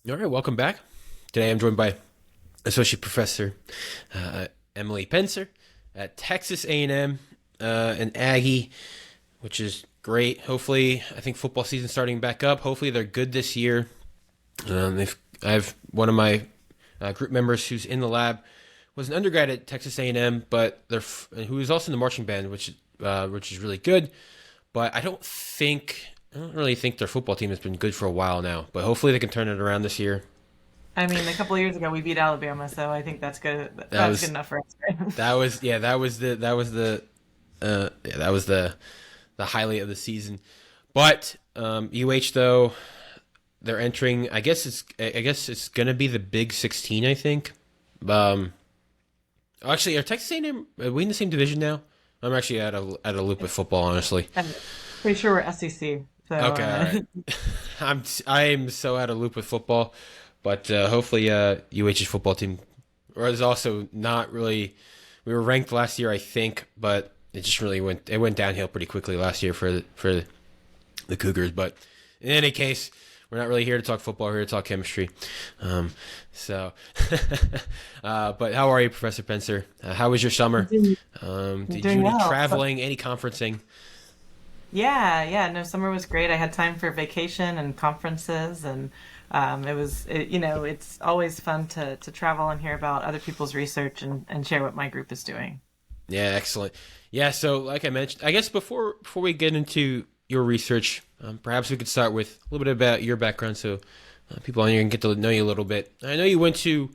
All right, welcome back. Today I'm joined by Associate Professor Emily Pentzer at Texas A&M, an Aggie, which is great. Hopefully, I think football season starting back up. Hopefully, they're good this year. I have one of my group members who's in the lab was an undergrad at Texas A&M, but who is also in the marching band, which is really good. But I don't really think their football team has been good for a while now. But hopefully they can turn it around this year. I mean, a couple of years ago we beat Alabama, so I think that's good. That That's good was enough for us. Right? that was the highlight of the season. But UH though they're entering. I guess it's gonna be the Big 16. I think. Um, Actually, are Texas A&M are we in the same division now? I'm actually at a loop with football, honestly. I'm pretty sure we're SEC. So Okay, all right. I'm so out of loop with football, but hopefully UH's football team is also not really. We were ranked last year, I think, but it went downhill pretty quickly last year for the Cougars. But in any case, we're not really here to talk football. We're here to talk chemistry. Um, so, but how are you, Professor Pencer? How was your summer? I'm Did you doing any well. traveling, any conferencing? Yeah. No, summer was great. I had time for vacation and conferences, and it's always fun to travel and hear about other people's research and share what my group is doing. Yeah, excellent. Yeah, so like I mentioned, I guess before we get into your research, perhaps we could start with a little bit about your background, so people on here can get to know you a little bit. I know you went to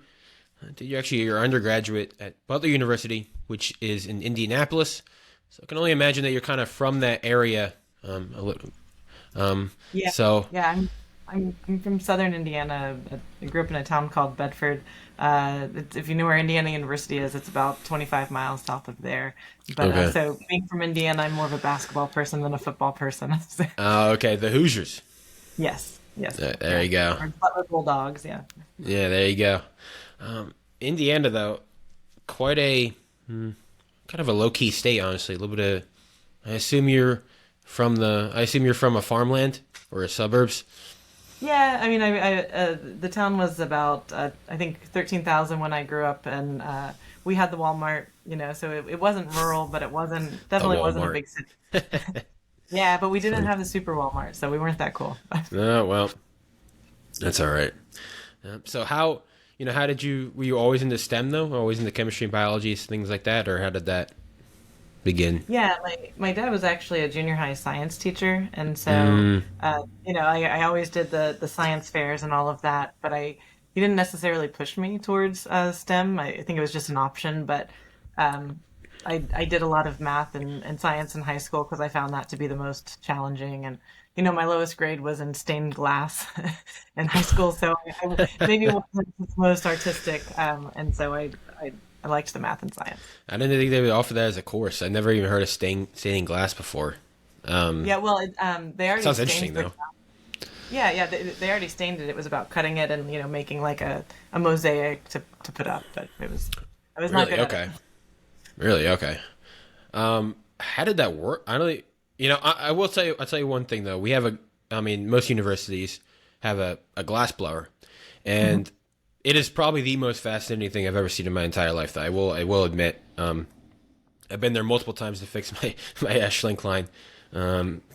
did you actually your undergraduate at Butler University, which is in Indianapolis. So I can only imagine that you're kind of from that area. A little, Yeah, so I'm from Southern Indiana. I grew up in a town called Bedford. If you know where Indiana University is, it's about 25 miles south of there. But okay, so being from Indiana, I'm more of a basketball person than a football person. So, okay, the Hoosiers. yes, There yeah. you go. Or Butler Bulldogs, yeah. Yeah, there you go. Indiana though, quite a kind of a low key state, honestly. A little bit of. I assume you're from a farmland or a suburbs. Yeah, I mean, the town was about I think 13,000 when I grew up, and we had the Walmart, so it wasn't rural, but it wasn't The definitely wasn't a Walmart. big city. Yeah, but we didn't have the super Walmart, so we weren't that cool. Oh well, that's all right. So how did you? Were you always into STEM though? Always into chemistry and biology, things like that, or how did that begin? Yeah, my dad was actually a junior high science teacher, and so Mm, I always did the science fairs and all of that, but he didn't necessarily push me towards STEM. I think it was just an option, but um, I did a lot of math and science in high school because I found that to be the most challenging. And my lowest grade was in stained glass in high school, so maybe it wasn't the most artistic, and so I liked the math and science. I didn't think they would offer that as a course. I never even heard of staining glass before. Um, Yeah, well, they already Sounds stained interesting the though. Yeah, they already stained it. It was about cutting it and making like a mosaic to put up, but I was not Really? good at it. Okay. Really? Okay. How did that work? I don't. I will tell you. I'll tell you one thing though. I mean, most universities have a glass blower, Mhm. and it is probably the most fascinating thing I've ever seen in my entire life. Though I will admit. I've been there multiple times to fix my my Shlink line.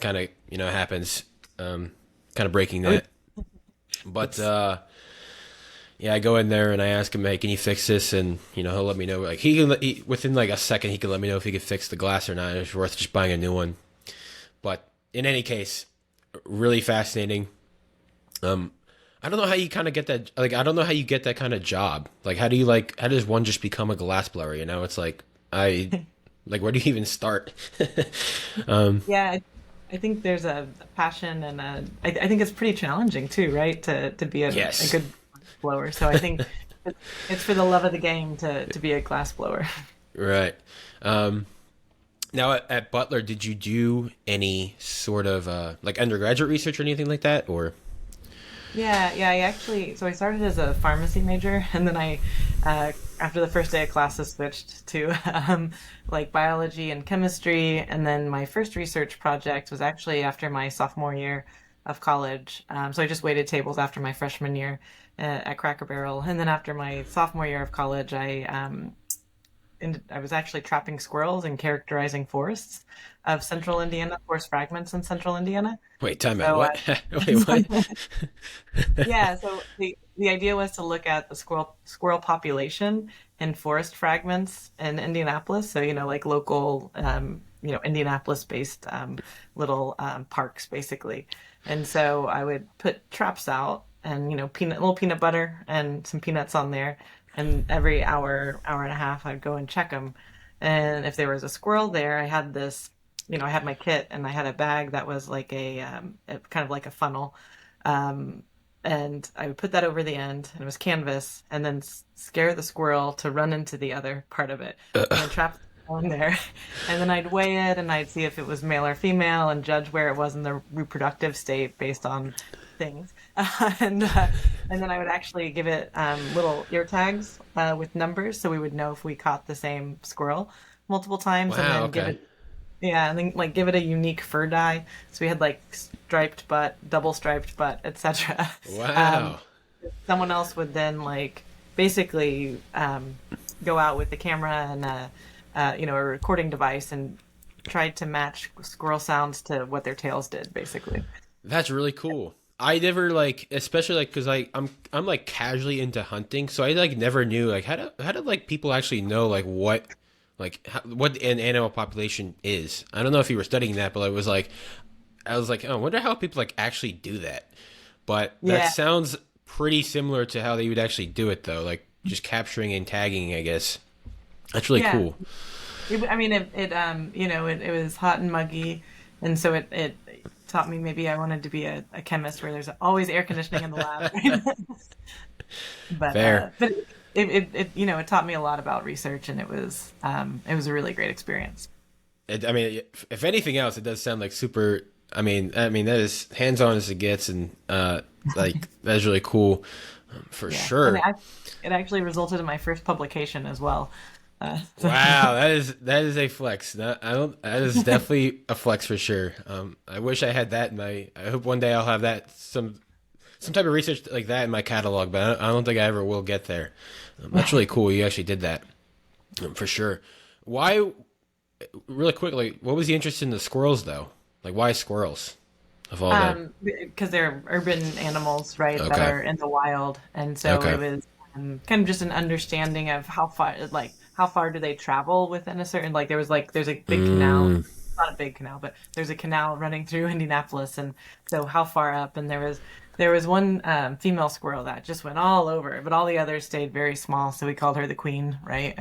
Kind of happens. Kind of breaking Oh, that, but it's yeah, I go in there and I ask him, "Hey, can you fix this?" And he'll let me know. Like within like a second, he can let me know if he could fix the glass or not. It's worth just buying a new one. But in any case, really fascinating. Um, I don't know how you kind of get that. Like, I don't know how you get that kind of job. Like, how do you like? How does one just become a glass blower? It's like I like where do you even start? um, yeah. I think there's a passion and I think it's pretty challenging too, right? To be a yes, good blower. So I think it's for the love of the game to be a glass blower. right. Um, Now at Butler, did you do any sort of like undergraduate research or anything like that, or? Yeah. I started as a pharmacy major, and then after the first day of classes, switched to like biology and chemistry. And then my first research project was actually after my sophomore year. of college. So I just waited tables after my freshman year at Cracker Barrel, and then after my sophomore year of college, I was actually trapping squirrels and characterizing forests of central Indiana, forest fragments in central Indiana. Wait, time out. So What? Wait, what? yeah, so the idea was to look at the squirrel population in forest fragments in Indianapolis. So, like local, Indianapolis based little parks basically. And so I would put traps out and, little peanut butter and some peanuts on there. And every hour and a half, I'd go and check them. And if there was a squirrel there, I had this, I had my kit and I had a bag that was like kind of like a funnel. And I would put that over the end, and it was canvas, and then scare the squirrel to run into the other part of it, and then trap it on there. And then I'd weigh it, and I'd see if it was male or female, and judge where it was in the reproductive state based on things. And then I would actually give it little ear tags with numbers, so we would know if we caught the same squirrel multiple times, and Wow. then Okay. yeah, and then like give it a unique fur dye. So we had like striped butt, double striped butt, etc. Um, Wow. someone else would then like basically go out with the camera and a recording device and tried to match squirrel sounds to what their tails did, basically. That's really cool. I never like, especially like, cause I'm like casually into hunting, so I like never knew like how do like people actually know like what an animal population is. I don't know if you were studying that, but I was like, oh, I wonder how people like actually do that. But that Yeah, sounds pretty similar to how they would actually do it though, like just capturing and tagging, I guess. That's really yeah. cool. I mean, it was hot and muggy, and so it taught me maybe I wanted to be a chemist where there's always air conditioning in the lab. Fair. But it taught me a lot about research, and it was a really great experience. I mean, if anything else, it does sound like super. I mean that is hands on as it gets, and like that's really cool, for Yeah, and sure. it actually resulted in my first publication as well. So Wow, that is a flex. I don't. That is definitely a flex for sure. I wish I had that in my. I hope one day I'll have that some type of research like that in my catalog, but I don't think I ever will get there. That's really cool. You actually did that, for sure. Why, really quickly, what was the interest in the squirrels though? Like, why squirrels of all the? because they're urban animals, right, that Okay. are in the wild, and so Okay. it was kind of just an understanding of how far do they travel within a certain there's a big canal, Mm, not a big canal, but there's a canal running through Indianapolis, and so how far up, and there was one female squirrel that just went all over, but all the others stayed very small, so we called her the queen, right?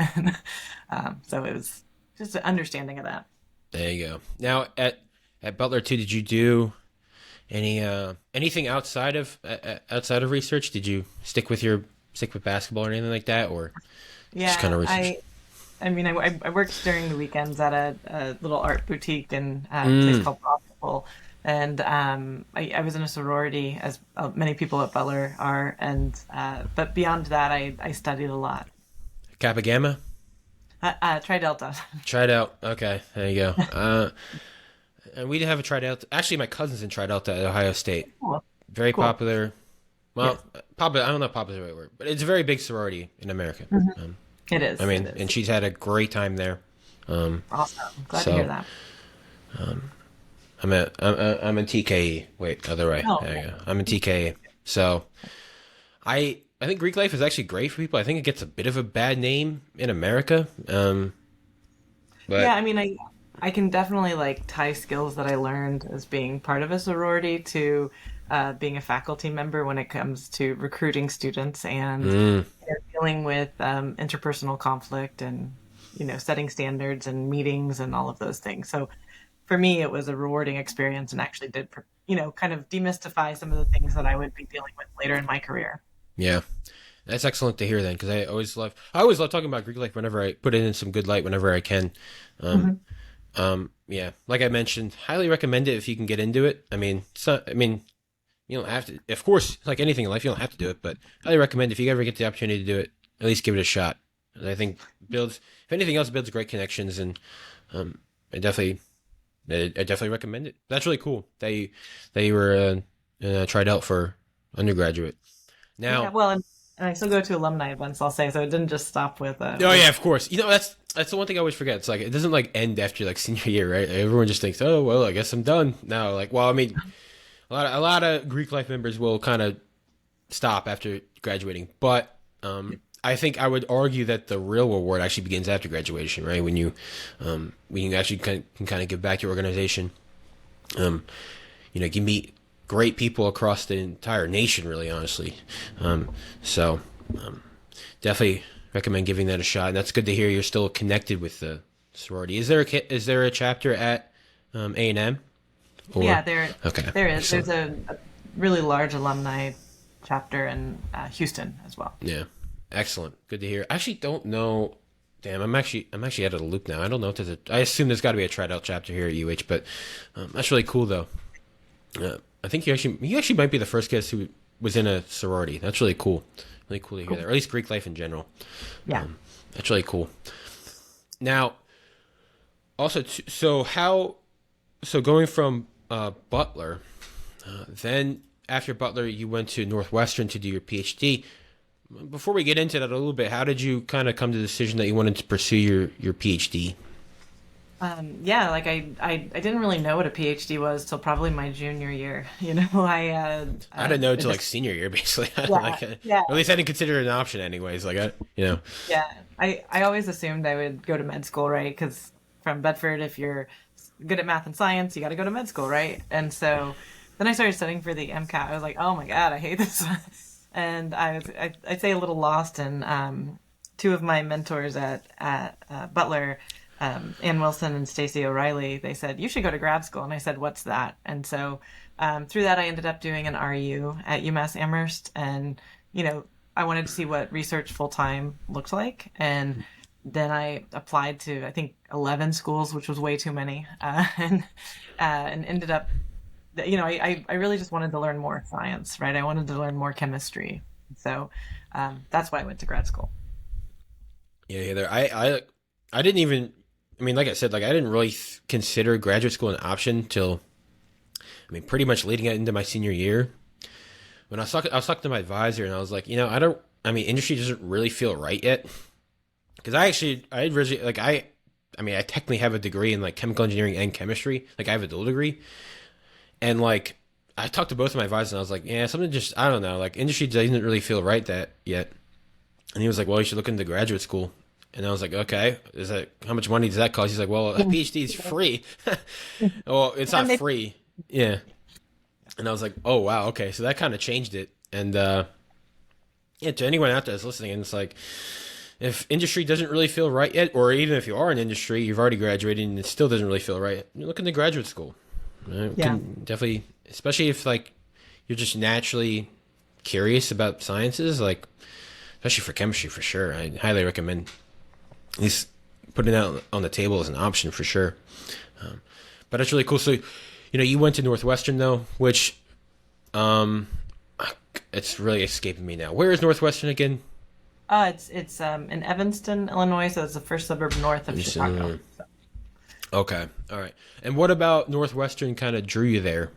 So it was just an understanding of that. there you go. Now at Butler too, did you do anything outside of research? Did you stick with basketball or anything like that, or just kind Yeah, of research? I mean, I worked during the weekends at a little art boutique in a place Mm, called Prof, and I was in a sorority, as many people at Butler are, and but beyond that, I studied a lot. Kappa Gamma. Tri Delta. Tried out. Okay, there you go. And we did have a Tri Delta. Actually, my cousin's in Tri Delta at Ohio State. Cool. Very Cool. popular. Well, Yes. popular. I don't know if popular is the right word, but it's a very big sorority in America. Um, It I is. It mean, and is. she's had a great time there. Um, Awesome. Glad to hear so that. I'm in TKE. Wait, other way. Oh, There okay. you go. I'm in TKE. So I think Greek life is actually great for people. I think it gets a bit of a bad name in America. Yeah, But I mean, I can definitely like tie skills that I learned as being part of a sorority to being a faculty member when it comes to recruiting students and mm, dealing with interpersonal conflict and setting standards and meetings and all of those things. So for me, it was a rewarding experience and actually did kind of demystify some of the things that I would be dealing with later in my career. yeah. That's excellent to hear then, because I always love talking about Greek life whenever I put it in some good light whenever I can. Um, Hmm. yeah, like I mentioned, highly recommend it if you can get into it. I mean, you don't have to. Of course, like anything in life, you don't have to do it, but highly recommend if you ever get the opportunity to do it, at least give it a shot. And I think builds, if anything else, builds great connections, and um, I definitely recommend it. That's really cool that you were and I tried out for undergraduate. Yeah, Now, well, and I still go to alumni events, I'll say, so it didn't just stop with oh yeah, of course. That's the one thing I always forget. It's like it doesn't like end after like senior year, right? Everyone just thinks, oh well, I guess I'm done now. Like, well, I mean, a lot of Greek life members will kind of stop after graduating, but I think I would argue that the real reward actually begins after graduation, right? When you actually can kind of give back to your organization. You can meet great people across the entire nation, really, honestly. So definitely recommend giving that a shot. And that's good to hear you're still connected with the sorority. Is there a chapter at A&M? Yeah, there Okay. there is. Excellent. There's a really large alumni chapter in Houston as well. Yeah. Excellent. Good to hear. I actually don't know. Damn, I'm actually out of the loop now. I don't know if I assume there's got to be a tried out chapter here at UH, but that's really cool though. I think you actually might be the first guest who was in a sorority. That's really cool. Really cool to hear that, or at least Greek life in general. Yeah. That's really cool. Now, also, so going from Butler, then after Butler, you went to Northwestern to do your Ph.D. Before we get into that a little bit, how did you kind of come to the decision that you wanted to pursue your PhD? Yeah, like I didn't really know what a PhD was till probably my junior year. I didn't know until like senior year, basically. Yeah. At least I didn't. Consider it an option, anyways. Yeah, I always assumed I would go to med school, right? Because from Bedford, if you're good at math and science, you got to go to med school, right? And so then I started studying for the MCAT. I was like, oh my God, I hate this. And I'd say a little lost. And two of my mentors at Butler, Ann Wilson and Stacey O'Reilly, they said, you should go to grad school. And I said, what's that? And so through that, I ended up doing an RU at UMass Amherst. And, I wanted to see what research full-time looked like. And then I applied to, I think, 11 schools, which was way too many. And ended up, I really just wanted to learn more science, right? I wanted to learn more chemistry. So that's why I went to grad school. Yeah, Heather. I didn't even. I mean, like I said, like I didn't really consider graduate school an option till, pretty much leading it into my senior year. When I was talking to my advisor, and I was like, industry doesn't really feel right yet, because I originally I technically have a degree in like chemical engineering and chemistry, like I have a dual degree, and like I talked to both of my advisors, and I was like, yeah, something just I don't know, like industry doesn't really feel right that yet, and he was like, well, you should look into graduate school. And I was like, okay, how much money does that cost? He's like, well, a PhD is free. Well, it's not free. Yeah. And I was like, oh, wow, okay. So that kind of changed it. And to anyone out there that's listening, and it's like, if industry doesn't really feel right yet, or even if you are in industry, you've already graduated and it still doesn't really feel right, you look into graduate school. Right? Yeah. Definitely, especially if like you're just naturally curious about sciences, like especially for chemistry, for sure. I highly recommend at least putting that on the table as an option for sure. But it's really cool. So, you went to Northwestern though, which, it's really escaping me now. Where is Northwestern again? It's in Evanston, Illinois, so it's the first suburb north of Chicago. So. Okay, all right. And what about Northwestern kind of drew you there?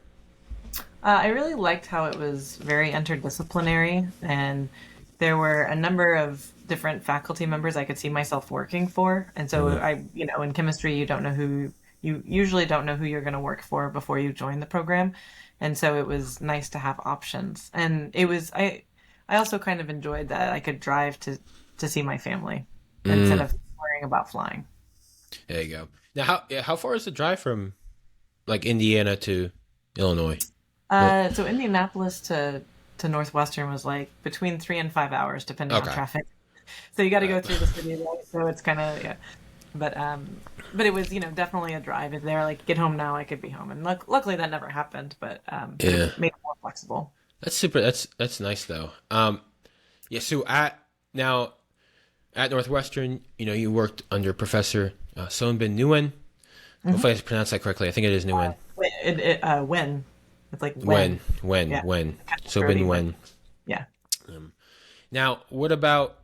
I really liked how it was very interdisciplinary, and there were a number of different faculty members I could see myself working for. And so in chemistry, you usually don't know who you're going to work for before you join the program. And so it was nice to have options. And I also kind of enjoyed that I could drive to see my family instead of worrying about flying. There you go. Now, how far is the drive from like Indiana to Illinois? So Indianapolis to Northwestern was like between 3 and 5 hours, depending on traffic. So you got to go through the city, right? So it's kind of but it was definitely a drive. If they're like, get home now, I could be home, and luckily that never happened. But it made it more flexible. That's super. That's nice though. So at Northwestern, you worked under Professor Sonbinh Nguyen. Hopefully I pronounced that correctly. I think it is Nguyen. When it's like when. When. Sonbinh Nguyen. Yeah. Now, what about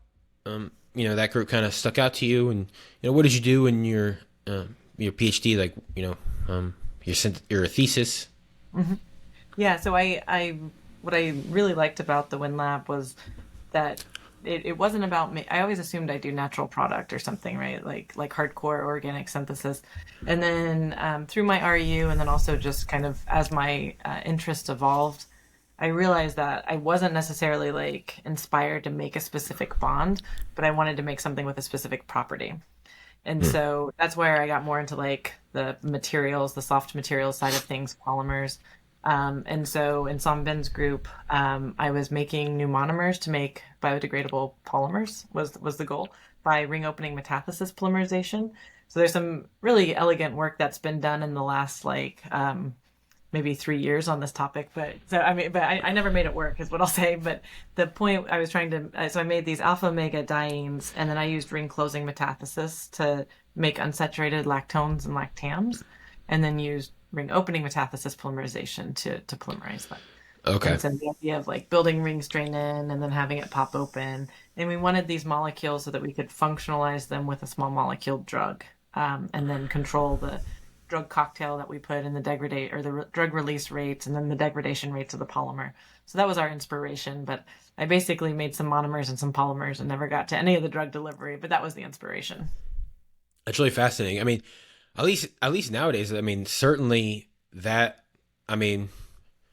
that group kind of stuck out to you, and what did you do in your PhD, like your thesis? Mm-hmm. Yeah, so I what I really liked about the Win Lab was that it wasn't about me. I always assumed I do natural product or something, right? Like hardcore organic synthesis. And then through my RU, and then also just kind of as my interest evolved, I realized that I wasn't necessarily like inspired to make a specific bond, but I wanted to make something with a specific property. And Hmm. so that's where I got more into like the materials, the soft materials side of things, polymers. And so in Sonbin's group, I was making new monomers to make biodegradable polymers was the goal by ring opening metathesis polymerization. So there's some really elegant work that's been done in the last like maybe 3 years on this topic. But so I mean, but I never made it work, is what I'll say. But the point I was trying to, so I made these alpha omega dienes, and then I used ring closing metathesis to make unsaturated lactones and lactams, and then used ring opening metathesis polymerization to polymerize them. Okay. And so the idea of like building ring strain in and then having it pop open. And we wanted these molecules so that we could functionalize them with a small molecule drug, and then control the drug cocktail that we put in the degradate or the drug release rates and then the degradation rates of the polymer. So that was our inspiration. But I basically made some monomers and some polymers and never got to any of the drug delivery. But that was the inspiration. That's really fascinating. I mean, at least nowadays, I mean, certainly that, I mean,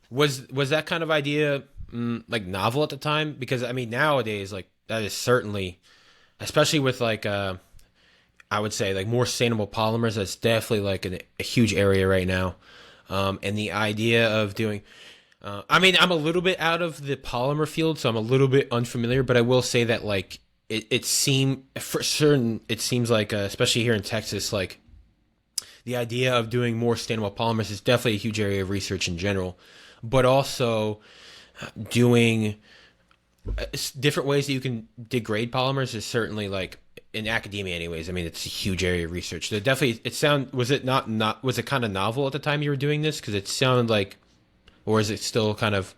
was that kind of idea like novel at the time? Because I mean, nowadays, like that is certainly, especially with like I would say like more sustainable polymers. That's definitely like a huge area right now. And the idea of doing, I mean, I'm a little bit out of the polymer field, so I'm a little bit unfamiliar. But I will say that like it seemed for certain, it seems like especially here in Texas, like the idea of doing more sustainable polymers is definitely a huge area of research in general, but also doing different ways that you can degrade polymers is certainly like in academia anyways. I mean, it's a huge area of research. So definitely was it not was it kind of novel at the time you were doing this? Because it sounded like, or is it still kind of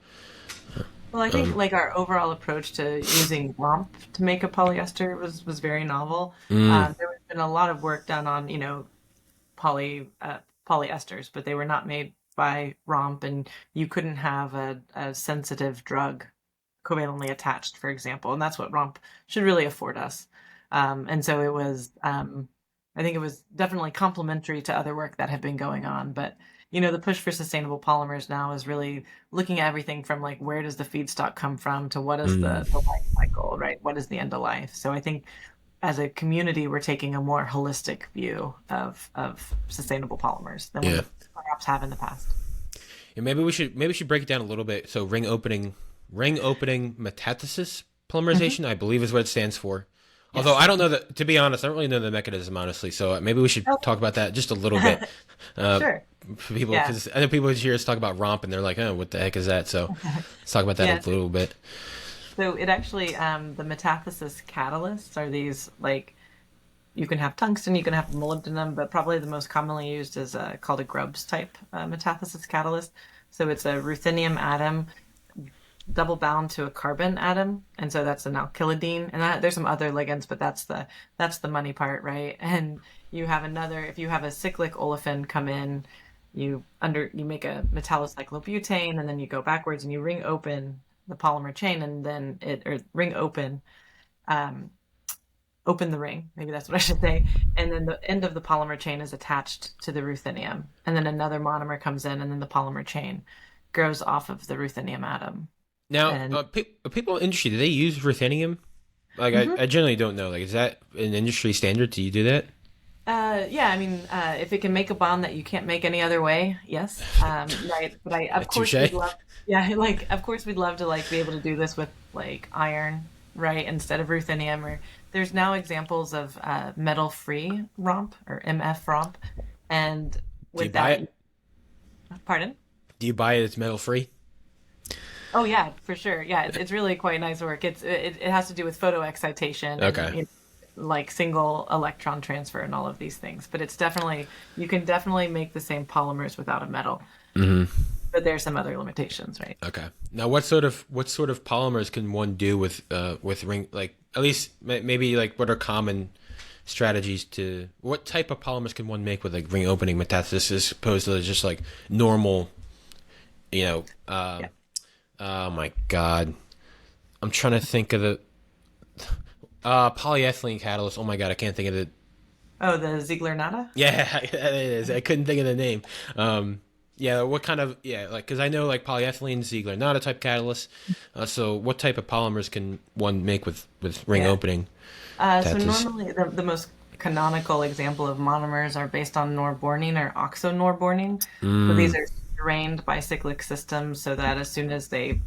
Well, I think like our overall approach to using lump to make a polyester was very novel. mm, There has been a lot of work done on polyesters, but they were not made by ROMP, and you couldn't have a sensitive drug covalently attached, for example, and that's what ROMP should really afford us. And so it was, I think it was definitely complementary to other work that had been going on, but the push for sustainable polymers now is really looking at everything from like where does the feedstock come from to what is the mm, life cycle, right? What is the end of life? So I think as a community, we're taking a more holistic view of sustainable polymers than yeah. we perhaps have in the past. Yeah, maybe we should break it down a little bit. So ring opening metathesis Hmm. polymerization, I believe is what it stands for. Although Yes. I don't know that, to be honest, I don't really know the mechanism honestly. So maybe we should Oh, talk about that just a little bit uh, sure. for people, Yeah. because I know people hear us talk about romp and they're like, oh, what the heck is that? So let's talk about that a Yeah. little bit. So it actually, the metathesis catalysts are these like you can have tungsten, you can have molybdenum, but probably the most commonly used is called a Grubbs type metathesis catalyst. So it's a ruthenium atom double bound to a carbon atom, and so that's an alkylidine. And there's some other ligands, but that's the money part, right? And you have another. If you have a cyclic olefin come in, you make a metallocyclobutane, and then you go backwards and you ring open the polymer chain, and then it or ring um, open the ring. Maybe that's what I should say. And then the end of the polymer chain is attached to the ruthenium, and then another monomer comes in, and then the polymer chain grows off of the ruthenium atom. Now, And people in the industry, do they use ruthenium? Like, mhm. I generally don't know. Like, is that an industry standard? Do you do that? Yeah, I mean, if it can make a bond that you can't make any other way, yes. Right. But of course, we'd Touche. love, yeah, like, of course, we'd love to like be able to do this with like iron, right, instead of ruthenium. Or there's now examples of metal-free romp or MF romp, and Do you with buy that, it? pardon? Do you buy it? It's metal free. Oh yeah, for sure. Yeah, it's really quite nice work. It has to do with photo excitation and Okay. like single electron transfer and all of these things. But it's definitely you can definitely make the same polymers without a metal. But there's some other limitations, right? Okay. Now, what sort of polymers can one do with ring, like at least maybe like what are common strategies to what type of polymers can one make with like ring opening metathesis as opposed to just like normal you know, Yeah. oh my God, I'm trying to think of the polyethylene catalyst. Oh my God, I can't think of the. Oh, the Ziegler-Natta? Yeah, it is. I couldn't think of the name. Yeah, what kind of like because I know like polyethylene, Ziegler, not a type catalyst. So what type of polymers can one make with ring Yeah. opening So tattoos? normally the most canonical example of monomers are based on norbornene or oxonorbornene. So these Mm, are strained bicyclic systems so that as soon as they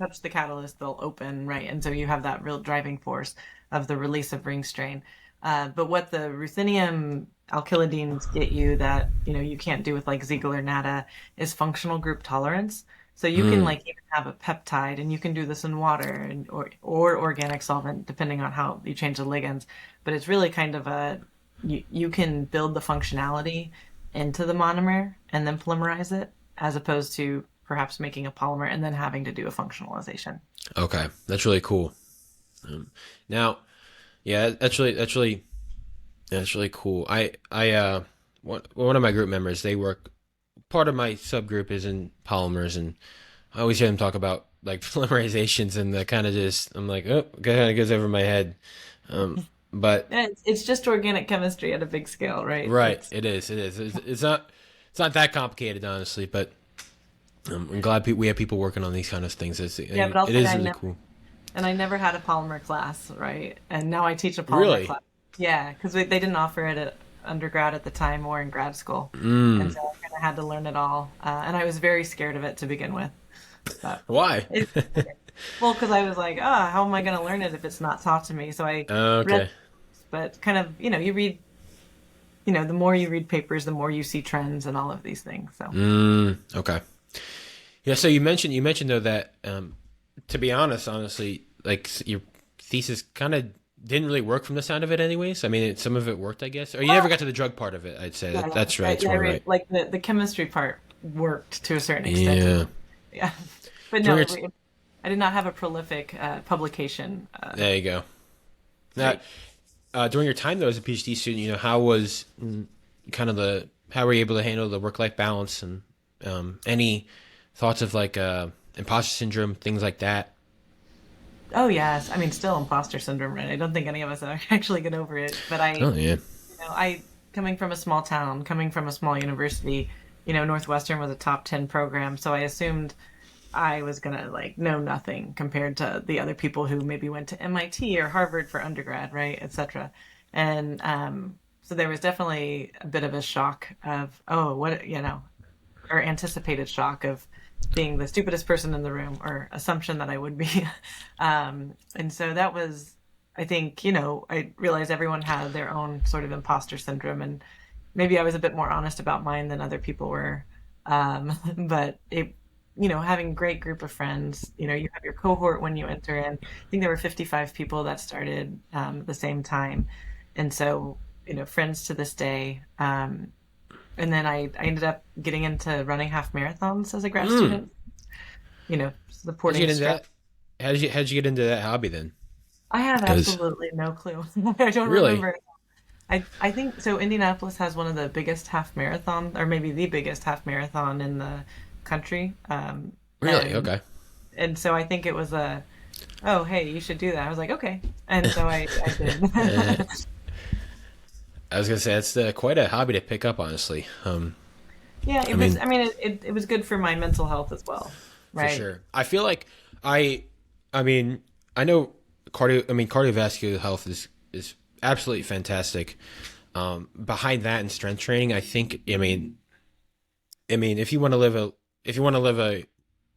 touch the catalyst, they'll open, right? And so you have that real driving force of the release of ring strain. But what the ruthenium alkylidenes get you that you can't do with like Ziegler-Natta is functional group tolerance. So you can mm, like even have a peptide, and you can do this in water or organic solvent, depending on how you change the ligands. But it's really kind of you can build the functionality into the monomer and then polymerize it, as opposed to perhaps making a polymer and then having to do a functionalization. okay, that's really cool. Now, yeah, that's really cool. One of my group members, they work. Part of my subgroup is in polymers, and I always hear them talk about like polymerizations, and that kind of just I'm like, oh, kind of goes over my head. But Yeah, it's just organic chemistry at a big scale, right? right, It's it is, it's not that complicated, honestly. But I'm glad we have people working on these kind of things. yeah, but It I'll say is really cool. I never had a polymer class, right? And now I teach a polymer Really? class. Yeah, because they didn't offer it at undergrad at the time or in grad school, and Mm, so I kind of had to learn it all. And I was very scared of it to begin with. But why? it, well, because I was like, ah, how am I going to learn it if it's not taught to me? So I read, Okay. but kind of, you read, the more you read papers, the more you see trends and all of these things. So. Okay. Yeah. So you mentioned though that to be honestly, like your thesis kind of didn't really work from the sound of it, anyways. I mean, some of it worked, I guess, or you never got to the drug part of it. I'd say Yeah, that's right. That's yeah, more right. right. Like the chemistry part worked to a certain extent. Yeah. Yeah, but During no, your t- I did not have a prolific publication there you go. Now, rate. during your time though as a PhD student, how was kind of how were you able to handle the work life balance and any thoughts of like imposter syndrome, things like that? Oh yes, I mean still imposter syndrome, right? I don't think any of us are actually get over it. But Oh yeah. I coming from a small town, coming from a small university, Northwestern was a top 10 program, so I assumed I was gonna like know nothing compared to the other people who maybe went to MIT or Harvard for undergrad, right, etc. And so there was definitely a bit of a shock of, oh, what, or anticipated shock of being the stupidest person in the room, or assumption that I would be. And so that was, I think, I realized everyone had their own sort of imposter syndrome, and maybe I was a bit more honest about mine than other people were. But having a great group of friends, you have your cohort when you enter in. I think there were 55 people that started at the same time. And so, friends to this day. And then I ended up getting into running half marathons as a grad Mm. student, How'd you supporting get into stress. that? How'd you get into that hobby then? I have Because absolutely no clue. I don't really, remember. I think so. Indianapolis has one of the biggest half marathon, or maybe the biggest half marathon in the country. really, And okay. so I think it was oh, hey, you should do that. I was like, okay. And so I Uh, did. I was gonna say it's quite a hobby to pick up, honestly. Yeah, I it was, mean, I mean, it was good for my mental health as well. for Right. sure. I feel like I, I mean, I know cardiovascular health is absolutely fantastic. Behind that and strength training, I think. I mean, if you want to live a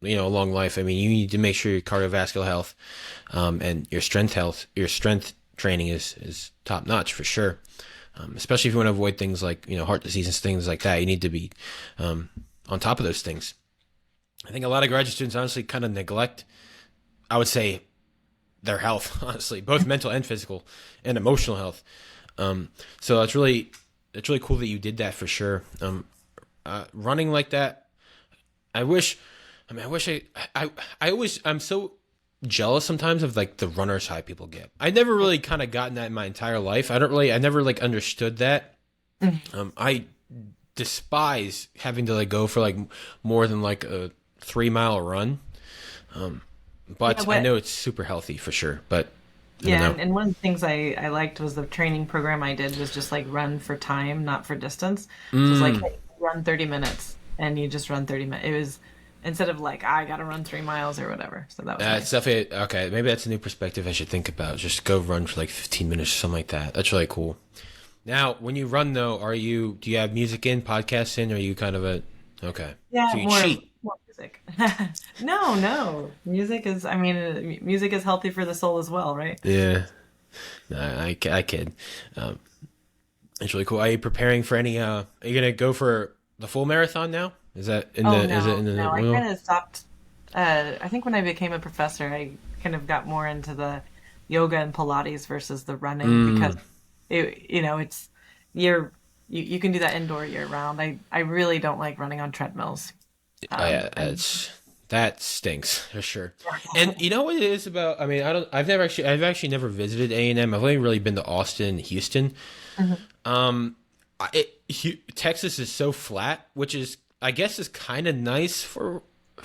a long life, I mean, you need to make sure your cardiovascular health, and your strength training is top notch for sure. Especially if you want to avoid things like heart disease and things like that, you need to be on top of those things. I think a lot of graduate students honestly kind of neglect, I would say, their health, honestly, both mental and physical and emotional health. So it's really cool that you did that for sure. Running like that, I wish. I mean, I wish I'm so jealous sometimes of like the runners high people get. I never really kind of gotten that in my entire life. I never like understood that. I despise having to like go for like more than like a 3 mile run. But Yeah, I know it's super healthy for sure. But I don't yeah, know. and one of the things I liked was the training program I did was just like run for time, not for distance. So it's like, Mm, hey, run 30 minutes, and you just run 30 minutes. It was instead of like I gotta run 3 miles or whatever. So that was that's nice. definitely okay. Maybe that's a new perspective I should think about. Just go run for like 15 minutes or something like that. That's really cool. Now, when you run though, do you have music in, podcasts in, or are you kind of a okay? Yeah, So you more cheat. more music. No, no, music is. I mean, music is healthy for the soul as well, right? Yeah, no, I kid. Um, it's really cool. Are you preparing for any? Are you gonna go for the full marathon now? Oh Is it in no, the no, I wheel? kind of stopped. I think when I became a professor, I kind of got more into the yoga and Pilates versus the running because Mm, it's you're you can do that indoor year round. I really don't like running on treadmills. oh yeah, And that stinks for sure. And you know what it is about? I mean, I've actually never visited A&M. I've only really been to Austin and Houston. Mhm. Texas is so flat, which is I guess is kind of nice for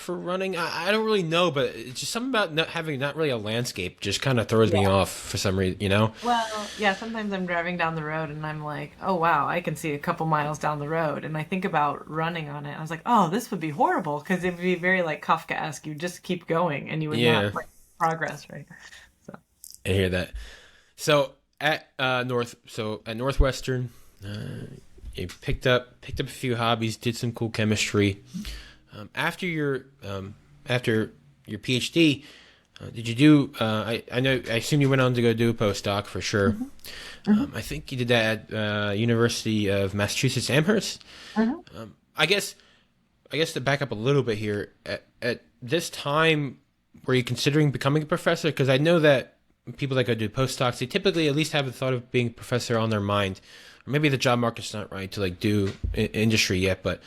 running. I don't really know, but it's just something about not really a landscape just kind of throws me Yeah. off for some reason. You know? Well, yeah, sometimes I'm driving down the road and I'm like, oh wow, I can see a couple miles down the road. And I think about running on it. I was like, oh, this would be horrible because it would be very like Kafkaesque. You just keep going and you would Yeah, not like progress, right? So, I hear that. So at Northwestern, you picked up a few hobbies, did some cool chemistry. After after your PhD, did you do? I know. I assume you went on to go do a postdoc for sure. mhm, mhm, I think you did that at University of Massachusetts Amherst. mhm. I guess. I guess to back up a little bit here, at this time, were you considering becoming a professor? Because I know that people that go do postdocs, they typically at least have the thought of being a professor on their mind. Or maybe the job market's not right to like do industry yet, but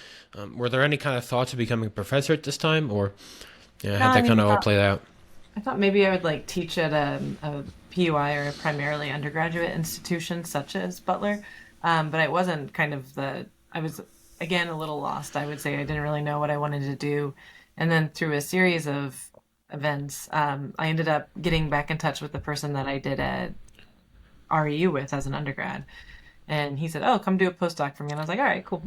were there any kind of thoughts of becoming a professor at this time, or yeah, No, had I that mean, kind of all played out? I thought maybe I would like teach at a PUI or a primarily undergraduate institution such as Butler, but I wasn't kind of I was again a little lost. I would say I didn't really know what I wanted to do, and then through a series of events, I ended up getting back in touch with the person that I did at REU with as an undergrad, and he said, "Oh, come do a postdoc for me," and I was like, "All right, cool."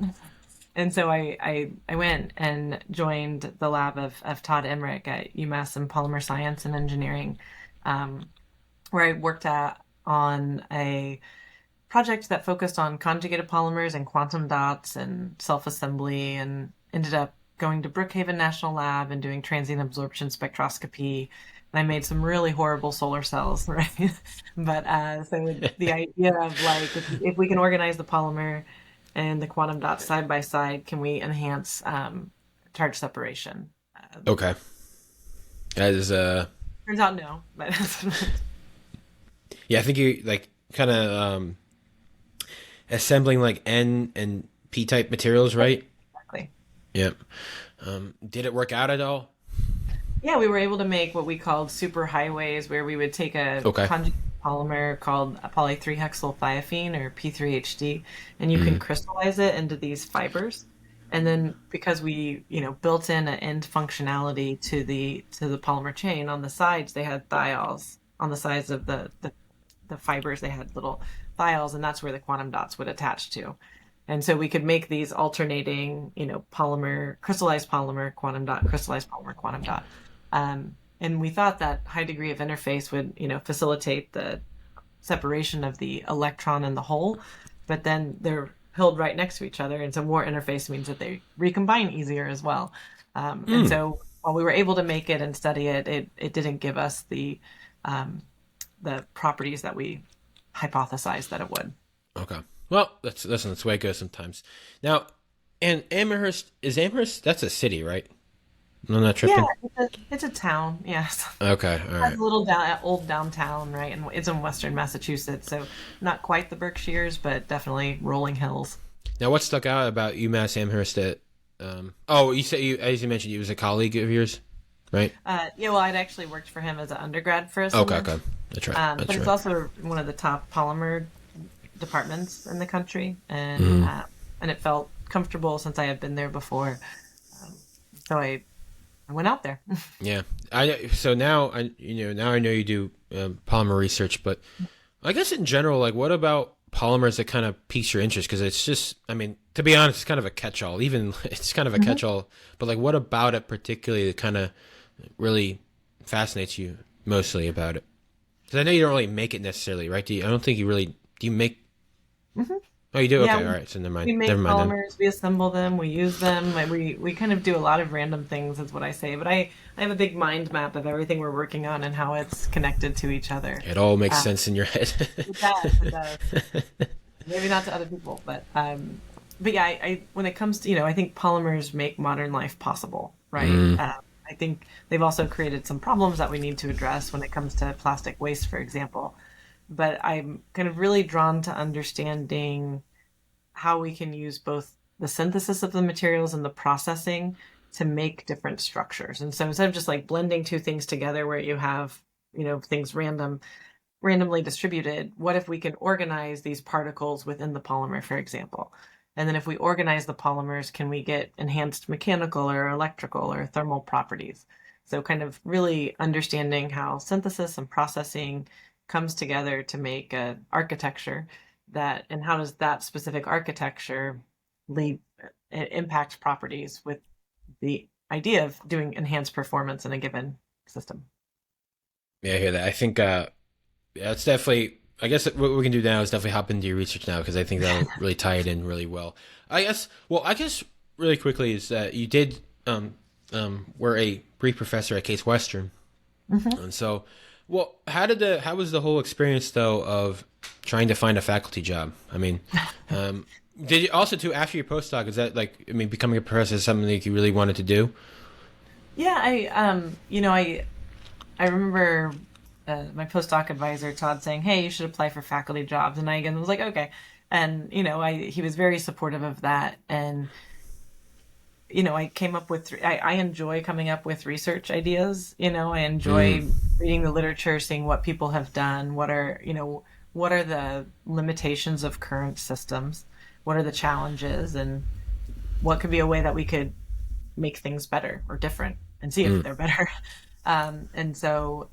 And so I went and joined the lab of Todd Emrick at UMass in Polymer Science and Engineering, um, where I worked on a project that focused on conjugated polymers and quantum dots and self-assembly, and ended up going to Brookhaven National Lab and doing transient absorption spectroscopy. And I made some really horrible solar cells, right? But so the idea of like if we can organize the polymer and the quantum dots side by side, can we enhance charge separation? Okay, that is Turns out no, but yeah, I think you like kind of assembling like N and P type materials, right? exactly. Yep. Did it work out at all? Yeah, we were able to make what we called super highways, where we would take a Okay. conjugate polymer called a poly 3-hexylthiophene or P3HD, and you can Mm, crystallize it into these fibers. And then because we, built in an end functionality to the polymer chain on the sides, they had thiols on the sides of the fibers. They had little thiols, and that's where the quantum dots would attach to. And so we could make these alternating, polymer, crystallized polymer, quantum dot, crystallized polymer, quantum dot. And we thought that high degree of interface would, facilitate the separation of the electron and the hole, but then they're held right next to each other. And so more interface means that they recombine easier as well. And mm, so while we were able to make it and study it, it didn't give us um, the properties that we hypothesized that it would. okay. Well, that's the way it goes sometimes. Now, and Amherst? That's a city, right? I'm not Yeah, tripping. it's a town. Yes, Okay, all has right. a little old downtown, right? And it's in Western Massachusetts, so not quite the Berkshires, but definitely rolling hills. Now, what stuck out about UMass Amherst? Oh, you said as you mentioned, he was a colleague of yours, right? Yeah, well, I'd actually worked for him as an undergrad for a Okay, summer, okay. That's right. but That's it's right. also one of the top polymer departments in the country, and Mm, and it felt comfortable since I had been there before. Um, so I went out there. Yeah. So now now I know you do polymer research, but I guess in general, like, what about polymers that kind of piques your interest? Because it's just, I mean, to be honest, it's kind of a catch-all. Even it's kind of a catch-all. But like, what about it particularly that kind of really fascinates you mostly about it? Because I know you don't really make it necessarily, right? I don't think you really. Do you make? hmm Oh, you do. Yeah, Okay, all right. So never mind. we make Never mind then. polymers, we assemble them, we use them, like we kind of do a lot of random things, is what I say. But I have a big mind map of everything we're working on and how it's connected to each other. It all makes Uh, sense in your head. it does, it does. Maybe not to other people, but yeah, I when it comes to, I think polymers make modern life possible, right? Mm, I think they've also created some problems that we need to address when it comes to plastic waste, for example. But I'm kind of really drawn to understanding how we can use both the synthesis of the materials and the processing to make different structures. And so instead of just like blending two things together where you have, things randomly distributed, what if we can organize these particles within the polymer, for example? And then if we organize the polymers, can we get enhanced mechanical or electrical or thermal properties? So kind of really understanding how synthesis and processing comes together to make an architecture and how does that specific architecture lead impact properties with the idea of doing enhanced performance in a given system. yeah, I hear that. I think yeah, it's definitely. I guess what we can do now is definitely hop into your research now because I think that'll really tie it in really well. I guess. Well, I guess really quickly is that you did were a brief professor at Case Western, hmm and so well, how was the whole experience though of trying to find a faculty job? I mean, did you also too after your postdoc? Is that like I mean, becoming a professor is something that you really wanted to do? Yeah, I remember my postdoc advisor Todd saying, "Hey, you should apply for faculty jobs," and I again was like, "Okay," and he was very supportive of that, and I came up with I enjoy coming up with research ideas. I Mm, enjoy reading the literature, seeing what people have done, what are the limitations of current systems, what are the challenges, and what could be a way that we could make things better or different and see if mm, they're better. And so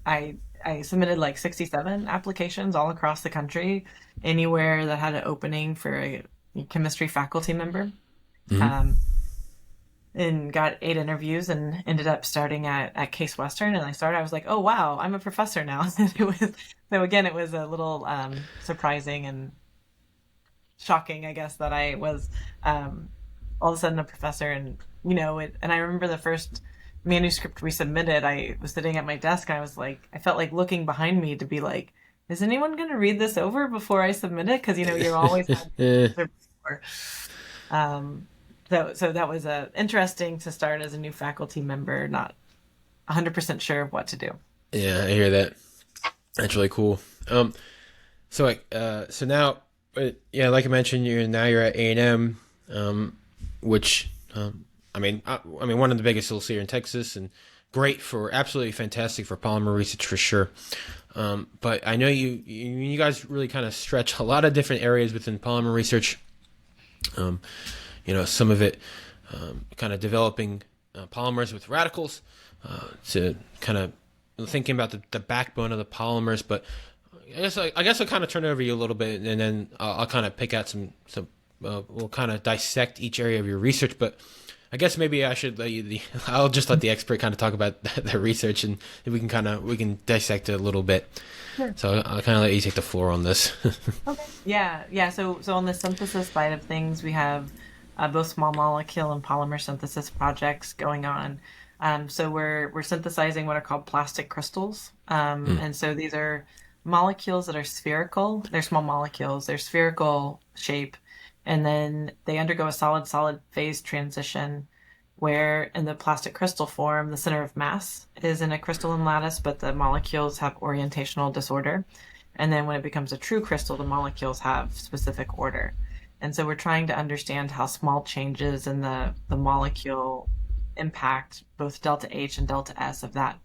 I submitted like 67 applications all across the country, anywhere that had an opening for a chemistry faculty member. mm. Um, and got 8 interviews and ended up starting at Case Western. And I was like, oh wow, I'm a professor now. So again, it was a little surprising and shocking, I guess, that I was all of a sudden a professor. And and I remember the first manuscript we submitted, I was sitting at my desk and I was like, I felt like looking behind me to be like, is anyone going to read this over before I submit it? Because you're always Eh, before. Um, so that was interesting to start as a new faculty member, not 100% sure of what to do. yeah, I hear that. That's really cool. So like, so now, yeah, like I mentioned, you're at A&M, which, I mean, one of the biggest schools here in Texas, and great for absolutely fantastic for polymer research for sure. But I know you guys really kind of stretch a lot of different areas within polymer research. Um, some of it kind of developing polymers with radicals to kind of thinking about the backbone of the polymers, but I guess I'll kind of turn it over to you a little bit, and then I'll kind of pick out some. We'll kind of dissect each area of your research, but I guess maybe I should let you. I'll just let the expert kind of talk about the research, and we can dissect it a little bit. Sure. So I'll kind of let you take the floor on this. Okay. Yeah. So on the synthesis side of things, we have both small molecule and polymer synthesis projects going on. So we're synthesizing what are called plastic crystals, Mm, and so these are molecules that are spherical. They're small molecules. They're spherical shape, and then they undergo a solid-solid phase transition, where in the plastic crystal form, the center of mass is in a crystalline lattice, but the molecules have orientational disorder. And then when it becomes a true crystal, the molecules have specific order. And so we're trying to understand how small changes in the molecule impact both delta H and delta S of that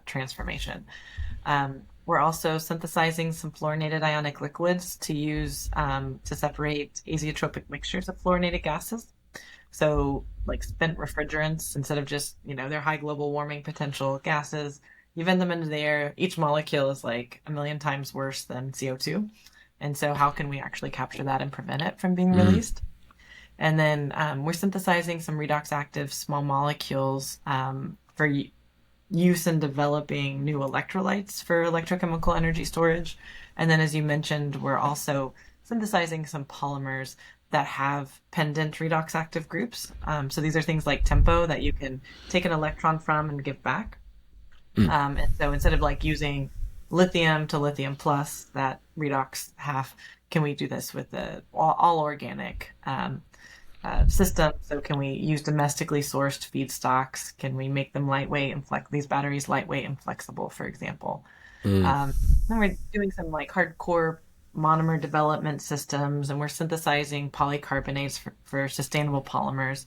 transformation. We're also synthesizing some fluorinated ionic liquids to use to separate azeotropic mixtures of fluorinated gases. So, like spent refrigerants, instead of just, they're high global warming potential gases, you vent them into the air. Each molecule is like a million times worse than CO2. And so, how can we actually capture that and prevent it from being Mm. released? And then we're synthesizing some redox active small molecules for use in developing new electrolytes for electrochemical energy storage. And then, as you mentioned, we're also synthesizing some polymers that have pendant redox active groups. So these are things like tempo that you can take an electron from and give back. Mm. And so instead of like using lithium to lithium plus, that redox half, can we do this with the all organic system? So can we use domestically sourced feedstocks? Can we make them lightweight and these batteries lightweight and flexible, for example? Mm. Then we're doing some like hardcore monomer development systems, and we're synthesizing polycarbonates for sustainable polymers,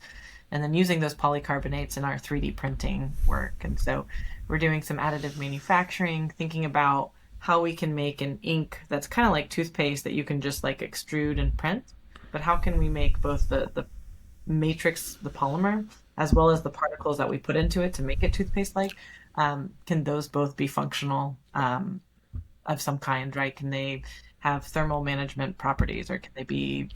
and then using those polycarbonates in our 3D printing work. And so we're doing some additive manufacturing, thinking about how we can make an ink that's kind of like toothpaste that you can just like extrude and print, but how can we make both the matrix, the polymer, as well as the particles that we put into it to make it toothpaste-like? Can those both be functional of some kind, right? Can they have thermal management properties, or can they be,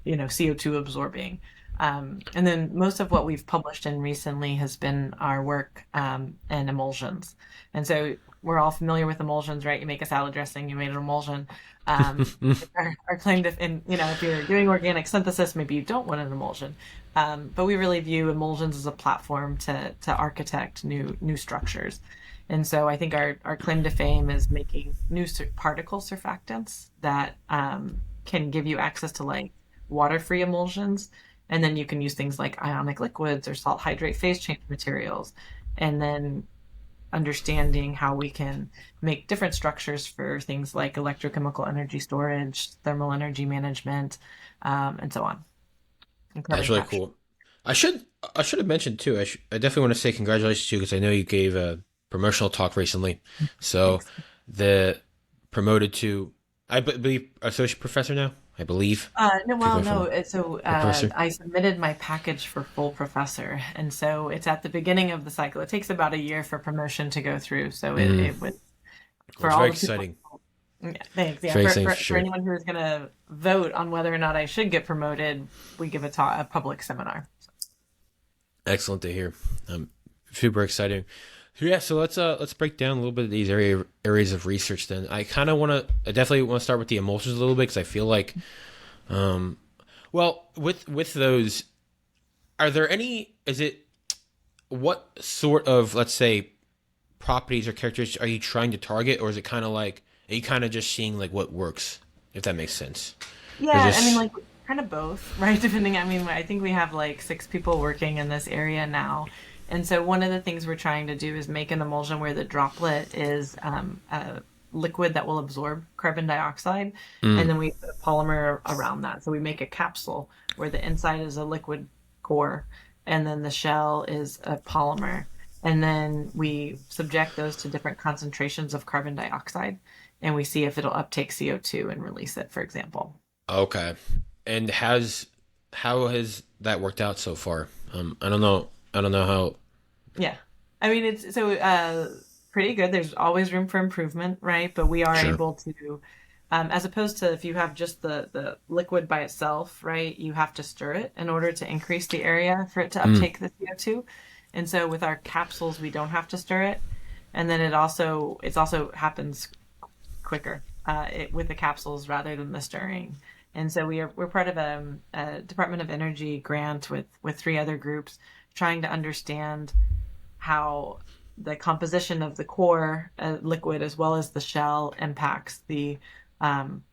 CO2 absorbing? And then most of what we've published in recently has been our work in emulsions. And so we're all familiar with emulsions, right? You make a salad dressing, you made an emulsion. Our claim to, and if you're doing organic synthesis, maybe you don't want an emulsion. But we really view emulsions as a platform to architect new structures. And so I think our claim to fame is making new particle surfactants that can give you access to like water-free emulsions. And then you can use things like ionic liquids or salt hydrate phase change materials. And then understanding how we can make different structures for things like electrochemical energy storage, thermal energy management, and so on. And That's carbon really capture. cool. I should have mentioned too. I definitely want to say congratulations to you because I know you gave a promotional talk recently. So Thanks. the promoted to, I believe, associate professor now. I believe No, if you're well, going no. from So a professor. I submitted my package for full professor, and so it's at the beginning of the cycle. It takes about a year for promotion to go through. So Mm. it would, Well, for it's all very the people. exciting. Yeah, thanks. It's Yeah, very for, exciting for, for for sure. anyone who is going to vote on whether or not I should get promoted, we give a public seminar. Excellent to hear. Super exciting. So yeah, so let's break down a little bit of these areas of research. Then I definitely want to start with the emulsions a little bit because I feel like, um, well, with those, are there any? Is it what sort of, let's say, properties or characteristics are you trying to target, or is it kind of like, are you kind of just seeing like what works, if that makes sense? Or Yeah, I mean, just like kind of both, right? Depending, I mean, I think we have like 6 people working in this area now. And so one of the things we're trying to do is make an emulsion where the droplet is a liquid that will absorb carbon dioxide. And mm, then we put a polymer around that. So we make a capsule where the inside is a liquid core, and then the shell is a polymer. And then we subject those to different concentrations of carbon dioxide, and we see if it'll uptake CO2 and release it, for example. okay. And how has that worked out so far? I don't know. I don't know how. Yeah. I mean, it's so pretty good. There's always room for improvement, right? But we are Sure. able to, as opposed to if you have just the liquid by itself, right? You have to stir it in order to increase the area for it to Mm, uptake the CO2. And so with our capsules, we don't have to stir it. And then it also happens quicker with the capsules rather than the stirring. And so we're part of a Department of Energy grant with 3 other groups trying to understand how the composition of the core liquid as well as the shell impacts um,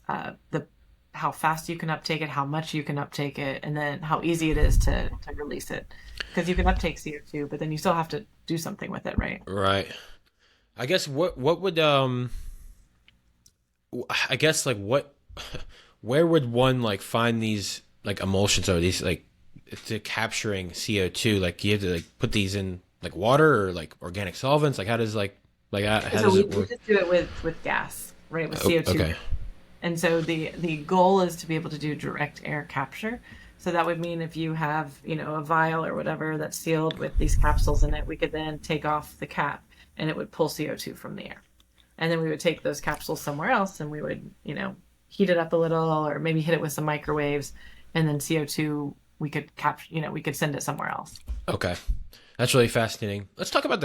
the how fast you can uptake it, how much you can uptake it, and then how easy it is to release it. Because you can uptake CO2, but then you still have to do something with it, right? right. I guess what would I guess like what where would one like find these like emulsions or these like to capturing CO2? Like you have to like put these in like water or like organic solvents. Like how does like Like, how So does we, it we work? just do it with gas, right? With CO2. Okay. And so the goal is to be able to do direct air capture. So that would mean if you have, a vial or whatever that's sealed with these capsules in it, we could then take off the cap and it would pull CO2 from the air. And then we would take those capsules somewhere else and we would, heat it up a little or maybe hit it with some microwaves and then CO2 we could capture, we could send it somewhere else. Okay. That's really fascinating. Let's talk about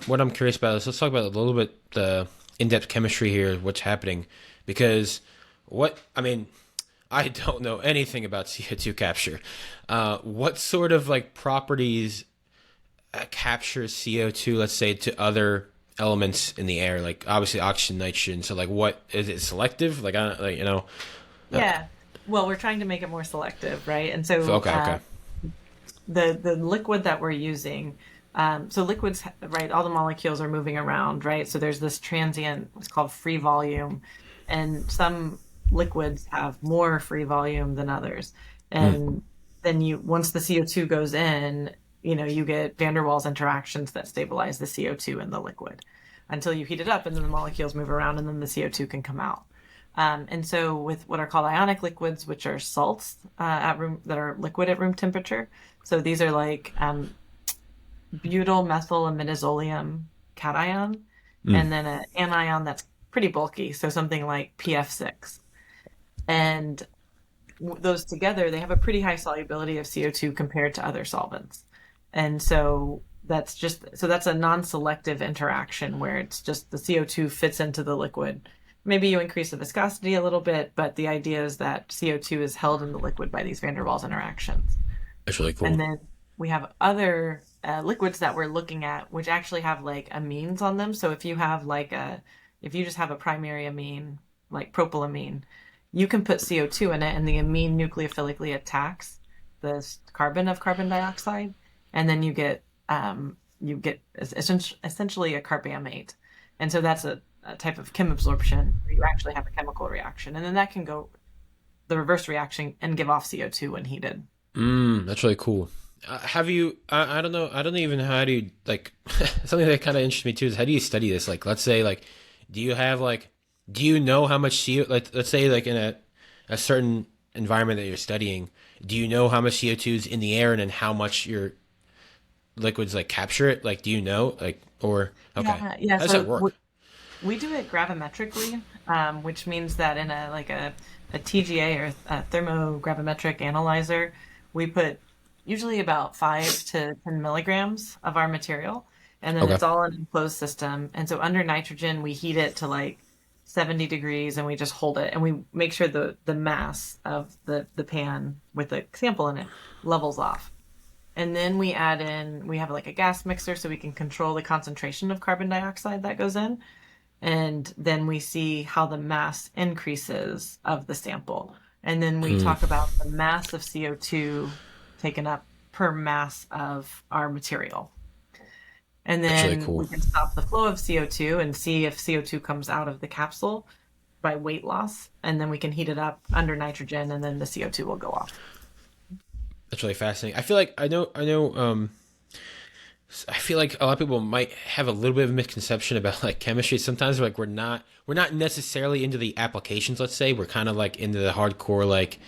what I'm curious about is let's talk about a little bit the in-depth chemistry here, what's happening, because I don't know anything about CO2 capture. What sort of like properties captures CO2, let's say, to other elements in the air, like obviously oxygen, nitrogen. So like, what is it selective? Like, I don't, like, Yeah. Well, we're trying to make it more selective, right? And so okay. the liquid that we're using, so liquids, right, all the molecules are moving around, right? So there's this transient, what's called free volume, and some liquids have more free volume than others. And then once the CO2 goes in, you get van der Waals interactions that stabilize the CO2 in the liquid until you heat it up and then the molecules move around and then the CO2 can come out. And so with what are called ionic liquids, which are salts that are liquid at room temperature. So these are like butyl methyl imidazolium cation, and then an anion that's pretty bulky, so something like PF6. And those together, they have a pretty high solubility of CO2 compared to other solvents. And so that's a non-selective interaction where it's just the CO2 fits into the liquid. Maybe you increase the viscosity a little bit, but the idea is that CO2 is held in the liquid by these van der Waals interactions. That's really cool. And then we have other liquids that we're looking at, which actually have like amines on them. So if you have if you just have a primary amine, like propylamine, you can put CO2 in it and the amine nucleophilically attacks the carbon of carbon dioxide. And then you get essentially a carbamate. And so that's a type of chem absorption where you actually have a chemical reaction. And then that can go the reverse reaction and give off CO2 when heated. That's really cool. Have you, I don't know, I don't even know how do you, like, something that kind of interests me too is how do you study this? Like, let's say, like, do you know how much CO, like, let's say, like, in a certain environment that you're studying, do you know how much CO2 is in the air and then how much your liquids, like, capture it? Like, do you know? Like, or, okay. Yeah. How does that work? We do it gravimetrically, which means that in a TGA or a thermogravimetric analyzer, we put usually about 5 to 10 milligrams of our material, and then it's all an enclosed system. And so under nitrogen, we heat it to like 70 degrees and we just hold it and we make sure the mass of the pan with the sample in it levels off. And then we have like a gas mixer so we can control the concentration of carbon dioxide that goes in. And then we see how the mass increases of the sample. And then we talk about the mass of CO2 taken up per mass of our material. And then really cool. We can stop the flow of CO2 and see if CO2 comes out of the capsule by weight loss. And then we can heat it up under nitrogen and then the CO2 will go off. That's really fascinating. I feel like I feel like a lot of people might have a little bit of a misconception about like chemistry. Sometimes like we're not necessarily into the applications, let's say. We're kind of like into the hardcore, like,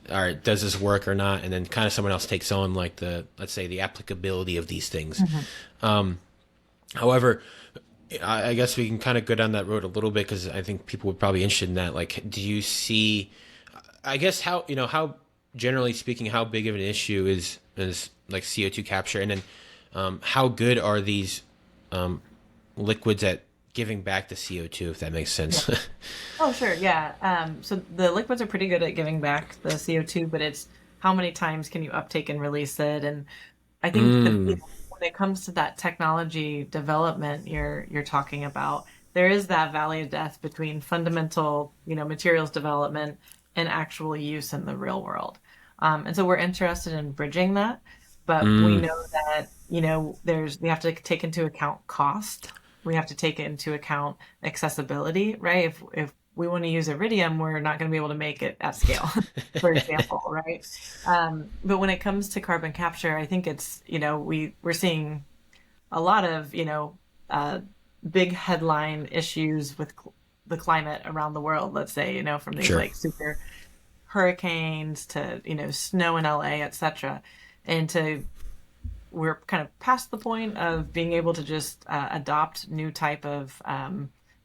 all right, does this work or not? And then kind of someone else takes on like let's say the applicability of these things. However, I guess we can kind of go down that road a little bit because I think people would probably be interested in that. Like, do you see, I guess how generally speaking, how big of an issue is like CO2 capture? And then how good are these liquids at giving back the CO2, if that makes sense? Yeah. Oh, sure. Yeah. So the liquids are pretty good at giving back the CO2, but it's how many times can you uptake and release it? And I think when it comes to that technology development you're talking about, there is that valley of death between fundamental, materials development and actual use in the real world. And so we're interested in bridging that, but we know that, we have to take into account cost. We have to take into account accessibility, right? If we want to use iridium, we're not going to be able to make it at scale, for example, right? But when it comes to carbon capture, I think it's, we're seeing a lot of, uh, big headline issues with the climate around the world, let's say, from these Sure. like super hurricanes to, snow in LA, etc. And we're kind of past the point of being able to just adopt new type of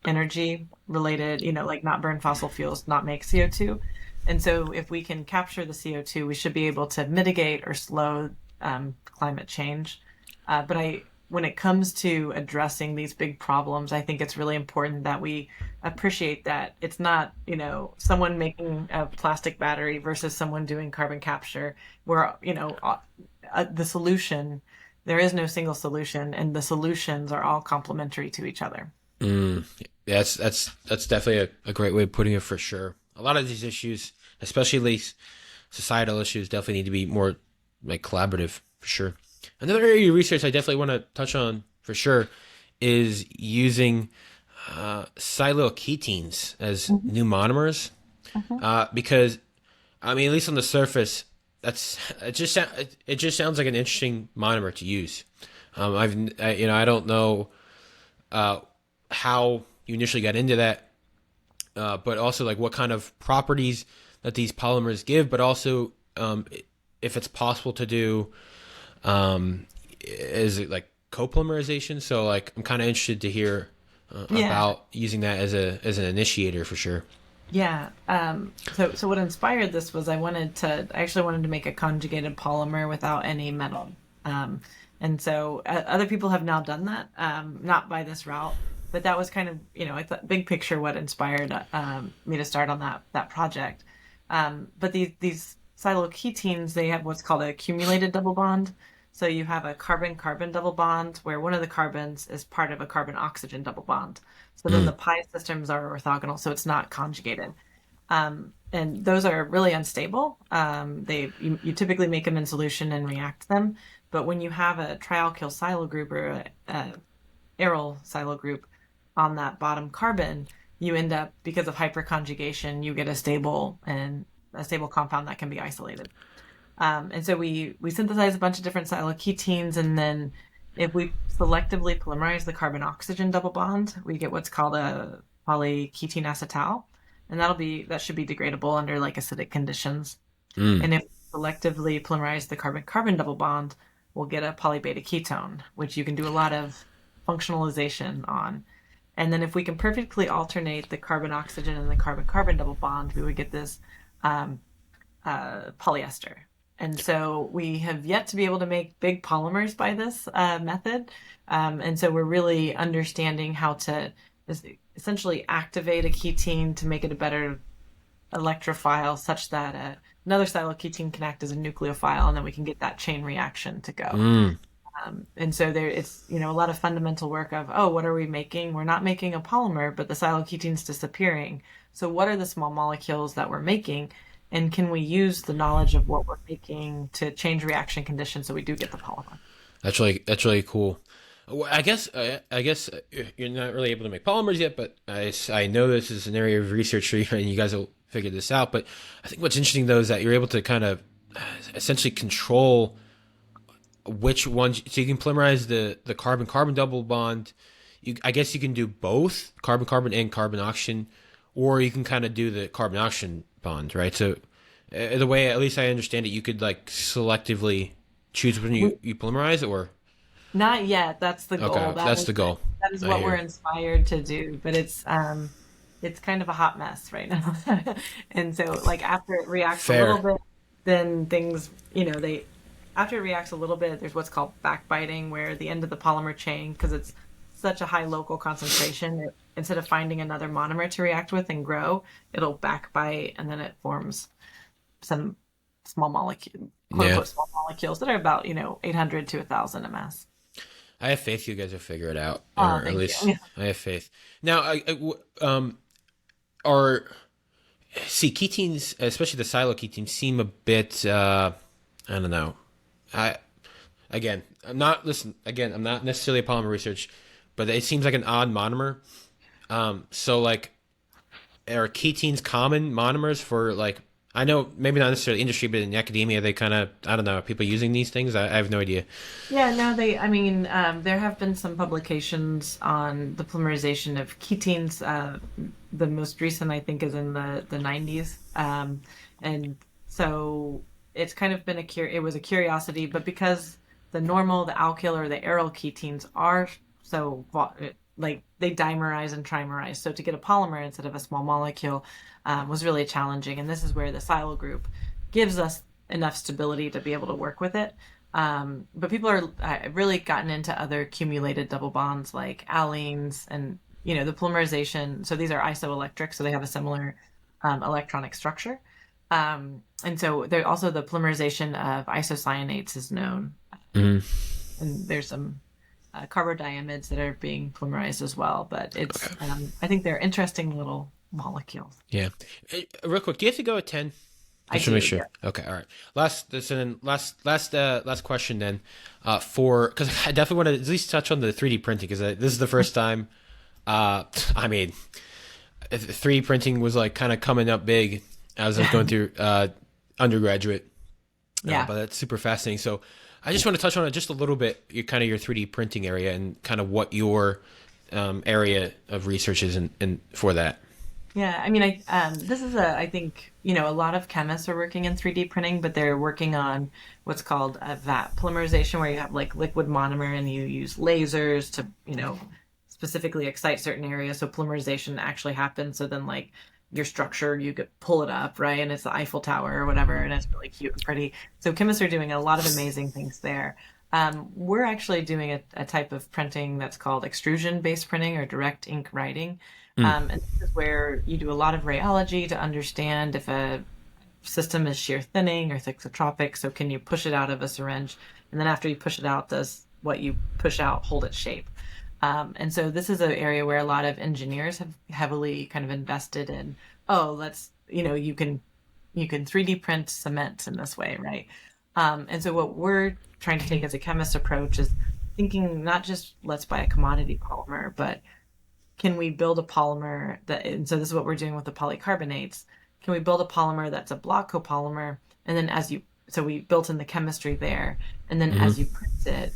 energy related, like not burn fossil fuels, not make CO2. And so if we can capture the CO2, we should be able to mitigate or slow climate change. But when it comes to addressing these big problems, I think it's really important that we appreciate that it's not, someone making a plastic battery versus someone doing carbon capture. Where, the solution, there is no single solution, and the solutions are all complementary to each other. Mm, yeah, that's definitely a great way of putting it for sure. A lot of these issues, especially these societal issues, definitely need to be more like collaborative for sure. Another area of research I definitely want to touch on for sure is using siloketenes as Mhm, new monomers, mhm. because I mean, at least on the surface, it just sounds like an interesting monomer to use. I don't know uh, how you initially got into that, but also like what kind of properties that these polymers give, but also if it's possible to do, is it like copolymerization? So like I'm kind of interested to hear Yeah. about using that as an initiator for sure. Yeah. So what inspired this was I actually wanted to make a conjugated polymer without any metal. Um, and so other people have now done that, not by this route, but that was kind of, I thought big picture what inspired me to start on that project. But these siloketenes, they have what's called a accumulated double bond. So you have a carbon-carbon double bond where one of the carbons is part of a carbon-oxygen double bond. So then Mm, the pi systems are orthogonal, so it's not conjugated. And those are really unstable. You typically make them in solution and react them, but when you have a trialkyl silo group or a aryl silo group on that bottom carbon, you end up, because of hyperconjugation, you get a stable compound that can be isolated. And so we synthesize a bunch of different siloketenes, and then if we selectively polymerize the carbon oxygen double bond, we get what's called a polyketene acetal, and that should be degradable under like acidic conditions. mm. And if we selectively polymerize the carbon carbon double bond, we'll get a polybeta ketone, which you can do a lot of functionalization on. And then if we can perfectly alternate the carbon oxygen and the carbon carbon double bond, we would get this um, polyester. And so we have yet to be able to make big polymers by this method. And so we're really understanding how to essentially activate a ketene to make it a better electrophile, such that another silyl-ketene can act as a nucleophile, and then we can get that chain reaction to go. Mm. And so it's a lot of fundamental work of, oh, what are we making? We're not making a polymer, but the silyl-ketene's disappearing. So what are the small molecules that we're making? And can we use the knowledge of what we're making to change reaction conditions so we do get the polymer? That's really cool. Well, I guess you're not really able to make polymers yet, but I know this is an area of research for you, and you guys will figure this out. But I think what's interesting though is that you're able to kind of essentially control which ones. So you can polymerize the carbon carbon double bond. I guess you can do both carbon carbon and carbon oxygen, or you can kind of do the carbon oxygen bond, right? So the way at least I understand it, you could like selectively choose when you polymerize, or Not yet. That's the okay, goal. that's the goal. That is I what we're hear. inspired to do, but it's kind of a hot mess right now. And so like after it reacts a little Fair. bit, then things, they after it reacts a little bit, there's what's called backbiting, where the end of the polymer chain, because it's such a high local concentration, instead of finding another monomer to react with and grow, it'll backbite, and then it forms some small molecule, quote Yeah. unquote small molecules that are about, 800 to 1,000 ms. I have faith you guys will figure it out, Oh, or at thank least you. I have faith. Now, are see ketenes, especially the siloketenes, seem a bit. I don't know. I again, I'm not listen. Again, I'm not necessarily a polymer research, but it seems like an odd monomer. So like, are ketenes common monomers for like I know maybe not necessarily industry, but in academia, they kind of, I don't know, are people using these things? I have no idea. Yeah, no, I mean, there have been some publications on the polymerization of ketenes. The most recent, I think, is in the 90s. And so it's kind of been it was a curiosity, but because the normal, the alkyl, or the aryl ketenes are so, like, they dimerize and trimerize. So to get a polymer instead of a small molecule was really challenging. And this is where the silyl group gives us enough stability to be able to work with it. But people are really gotten into other accumulated double bonds like allenes and, the polymerization. So these are isoelectric, so they have a similar electronic structure. And so there also the polymerization of isocyanates is known. And there's some carbodiamides that are being polymerized as well. But it's, I think they're interesting little molecules. Yeah. Real quick, do you have to go at 10? Just to make sure. Yeah. Okay. All right. Last question then, because I definitely want to at least touch on the 3D printing, because this is the first time. I mean, 3D printing was like kind of coming up big as I was going through undergraduate. Yeah. But that's super fascinating. So I just want to touch on it just a little bit. Your 3D printing area and kind of what your area of research is and for that. Yeah, I mean, this is I think, a lot of chemists are working in 3D printing, but they're working on what's called a vat polymerization, where you have like liquid monomer and you use lasers to, specifically excite certain areas. So polymerization actually happens. So then like your structure, you could pull it up, right? And it's the Eiffel Tower or whatever, and it's really cute and pretty. So chemists are doing a lot of amazing things there. We're actually doing a type of printing that's called extrusion-based printing or direct ink writing. And this is where you do a lot of rheology to understand if a system is shear thinning or thixotropic. So can you push it out of a syringe? And then after you push it out, does what you push out hold its shape? And so this is an area where a lot of engineers have heavily kind of invested in, you can 3D print cement in this way, right? And so what we're trying to take as a chemist approach is thinking not just let's buy a commodity polymer, but can we build a polymer and so this is what we're doing with the polycarbonates. Can we build a polymer that's a block copolymer? And then so we built in the chemistry there. And then as you print it,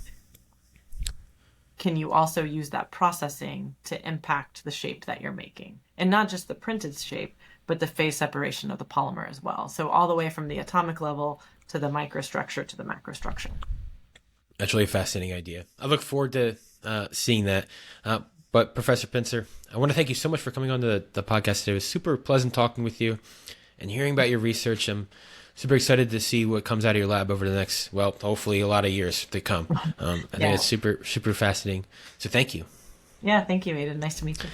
can you also use that processing to impact the shape that you're making? And not just the printed shape, but the phase separation of the polymer as well. So all the way from the atomic level to the microstructure to the macrostructure. That's really a fascinating idea. I look forward to seeing that. But Professor Pentzer, I want to thank you so much for coming on the podcast today. It was super pleasant talking with you and hearing about your research. I'm super excited to see what comes out of your lab over the next, hopefully a lot of years to come. I think it's super, super fascinating. So thank you. Yeah, thank you, Aiden. Nice to meet you.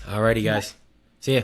All righty, guys. See ya.